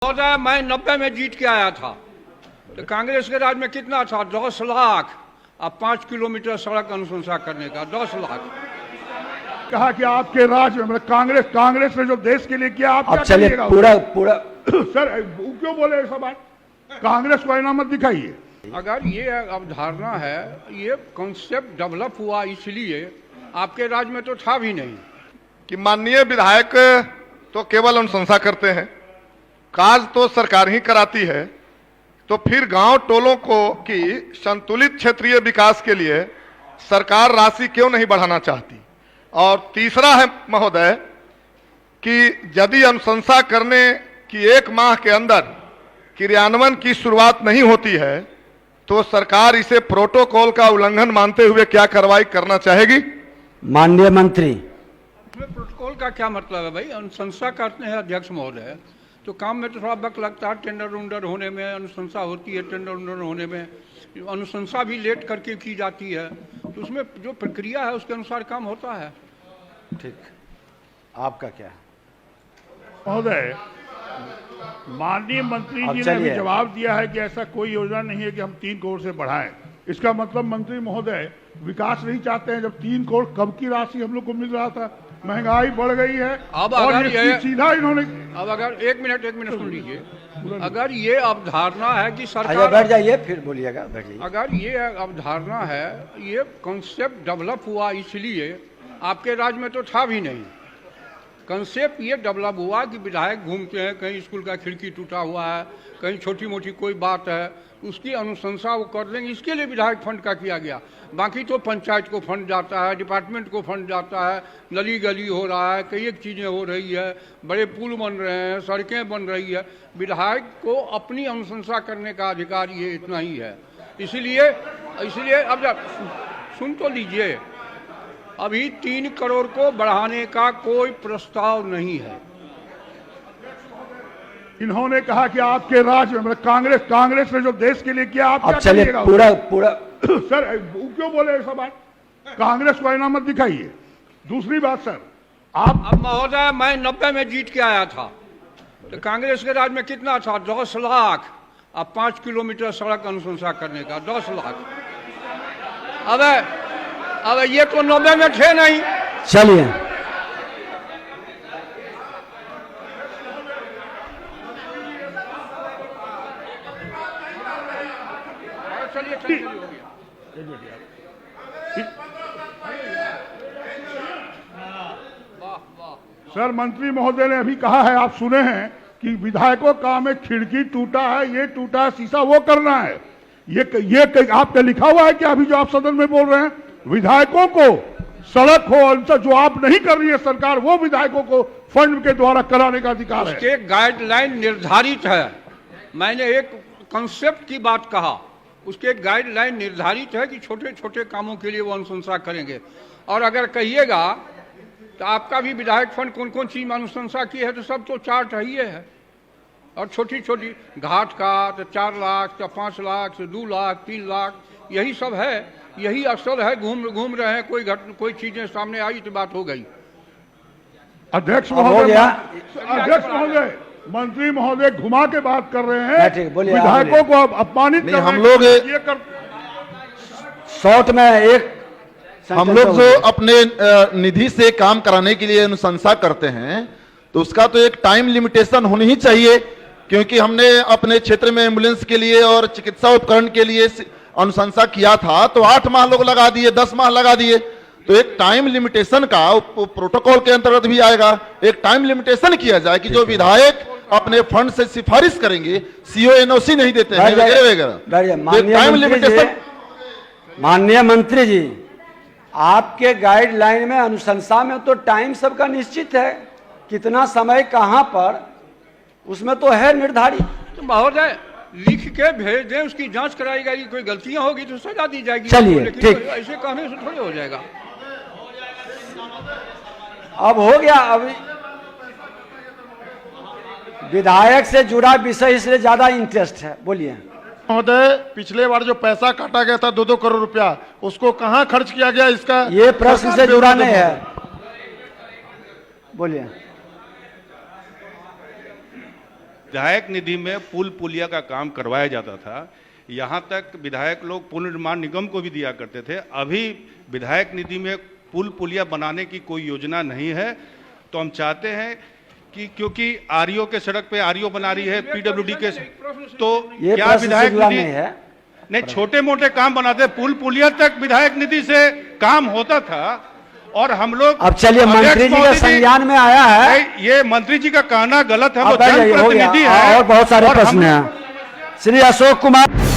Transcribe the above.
महोदय, मैं 90 में जीत के आया था तो कांग्रेस के राज में कितना था? 10 लाख। अब 5 किलोमीटर सड़क अनुशंसा करने का 10 लाख। कहा कि आपके राज में मतलब कांग्रेस ने जो देश के लिए किया, आप अब क्या चलिए करिएगा? पूरा सर वो क्यों बोले ऐसा बात? कांग्रेस को इनामत दिखाइए। अगर ये अवधारणा है, ये कॉन्सेप्ट डेवलप हुआ इसलिए, आपके राज में तो था भी नहीं कि माननीय विधायक तो केवल अनुशंसा करते हैं, काज तो सरकार ही कराती है। तो फिर गांव टोलों को की संतुलित क्षेत्रीय विकास के लिए सरकार राशि क्यों नहीं बढ़ाना चाहती? और तीसरा है महोदय कि यदि अनुशंसा करने की 1 माह के अंदर क्रियान्वयन की शुरुआत नहीं होती है तो सरकार इसे प्रोटोकॉल का उल्लंघन मानते हुए क्या कार्रवाई करना चाहेगी? माननीय मंत्री। इसमें प्रोटोकॉल का क्या मतलब है भाई? अनुशंसा करते हैं अध्यक्ष महोदय, तो काम में तो थोड़ा वक्त लगता है। टेंडर उंडर होने में अनुशंसा होती है, टेंडर उंडर होने में अनुशंसा भी लेट करके की जाती है, तो उसमें जो प्रक्रिया है उसके अनुसार काम होता है। ठीक, आपका क्या है? महोदय, माननीय मंत्री जी ने अभी जवाब दिया है कि ऐसा कोई योजना नहीं है कि हम 3 करोड़ से बढ़ाएं। इसका मतलब मंत्री महोदय विकास नहीं चाहते हैं। जब 3 करोड़ कब की राशि हम लोग को मिल रहा था, महंगाई बढ़ गई है। अब और अगर ये सीधा इन्होंने अब अगर एक मिनट सुन लीजिए, अगर ये अवधारणा है कि सरकार, बैठ जाइए फिर बोलिएगा, बैठिए। अगर ये अवधारणा है, ये कॉन्सेप्ट डेवलप हुआ इसलिए, आपके राज में तो था भी नहीं। कंसेप्ट ये डेवलप हुआ कि विधायक घूमते हैं, कहीं स्कूल का खिड़की टूटा हुआ है, कहीं छोटी मोटी कोई बात है, उसकी अनुशंसा वो कर देंगे, इसके लिए विधायक फंड का किया गया। बाकी तो पंचायत को फंड जाता है, डिपार्टमेंट को फंड जाता है, नली गली हो रहा है, कई एक चीज़ें हो रही है, बड़े पुल बन रहे हैं, सड़कें बन रही है। विधायक को अपनी अनुशंसा करने का अधिकार ये इतना ही है। इसलिए अब जब सुन तो लीजिए, अभी 3 करोड़ को बढ़ाने का कोई प्रस्ताव नहीं है। इन्होंने कहा कि आपके राज में मतलब कांग्रेस ने जो देश के लिए किया, आप अब क्या चलिए करिएगा? पूरा सर वो क्यों बोले ऐसा बात? कांग्रेस को इनामत दिखाइए। दूसरी बात सर, आप अब महोदय, मैं 90 में जीत के आया था तो कांग्रेस के राज में कितना था? 10 लाख। अब 5 किलोमीटर सड़क अनुशंसा करने का 10 लाख। अब ये तो 90 में थे नहीं। चलिए चलिए हो गया। सर मंत्री महोदय ने अभी कहा है, आप सुने हैं कि विधायकों का में खिड़की टूटा है, ये टूटा है, शीशा वो करना है। ये आपका लिखा हुआ है कि अभी जो आप सदन में बोल रहे हैं, विधायकों को सड़क हो जो आप नहीं कर रही है सरकार, वो विधायकों को फंड के द्वारा कराने का अधिकार है। उसके गाइडलाइन निर्धारित है। मैंने एक कंसेप्ट की बात कहा, उसके एक गाइडलाइन निर्धारित है कि छोटे छोटे कामों के लिए वो अनुशंसा करेंगे। और अगर कहिएगा तो आपका भी विधायक फंड कौन कौन चीज में अनुशंसा की है, तो सब तो चार्ट है ही है। और छोटी छोटी घाट का तो 4 लाख, तो 5 लाख, तो 2 लाख, 3 लाख, यही सब है। यही अक्सर है, घूम रहे हैं। कोई चीजें सामने आई तो बात हो गई। अध्यक्ष महोदय, मंत्री महोदय घुमा के बात कर रहे हैं, विधायकों को अपमानित कर रहे हैं। हम लोग ये कर शॉर्ट में हम लोग जो अपने निधि से काम कराने के लिए अनुशंसा करते हैं तो उसका तो एक टाइम लिमिटेशन होनी ही चाहिए, क्योंकि हमने अपने क्षेत्र में एम्बुलेंस के लिए और चिकित्सा उपकरण के लिए अनुशंसा किया था तो 8 माह लोग लगा दिए, 10 माह लगा दिए। तो एक टाइम लिमिटेशन का प्रोटोकॉल के अंतर्गत भी आएगा। एक टाइम लिमिटेशन किया जाए कि जो विधायक अपने फंड से सिफारिश करेंगे, सीओ एनओसी नहीं देते हैं वगैरह। Time limitation. माननीय मंत्री जी, आपके गाइडलाइन में अनुशंसा में तो टाइम सबका निश्चित है, कितना समय कहां पर, उसमें तो है निर्धारित। तो महोदय लिख के भेज दें, उसकी जांच कराई जाएगी, कोई गलतियां होगी तो सजा दी जाएगी। चलिए ठीक, ऐसे कहने से थोड़ी हो जाएगा। अब हो गया। अभी विधायक से जुड़ा विषय इसलिए ज्यादा इंटरेस्ट है। बोलिए महोदय, पिछले बार जो पैसा काटा गया था 2-2 करोड़ रुपया, उसको कहां खर्च किया गया? इसका ये प्रश्न से जुड़ा नहीं है। बोलिए। विधायक निधि में पुल पुलिया का काम करवाया जाता था। यहाँ तक विधायक लोग पुल निर्माण निगम को भी दिया करते थे। अभी विधायक निधि में पुल पुलिया बनाने की कोई योजना नहीं है। तो हम चाहते हैं कि क्योंकि आरईओ के सड़क पे आरईओ बना रही है, पीडब्ल्यूडी के, तो ये क्या प्रश्न विधायक शुरुआत निधि नहीं है। नहीं, छोटे मोटे काम बनाते, पुल पुलिया तक विधायक निधि से काम होता था। और हम लोग अब चलिए, मंत्री जी का संज्ञान में आया है। नहीं, ये मंत्री जी का कहना गलत है, वो अब हो गया, जनप्रतिनिधि है। और बहुत सारे और हम प्रश्न हैं। श्री अशोक कुमार।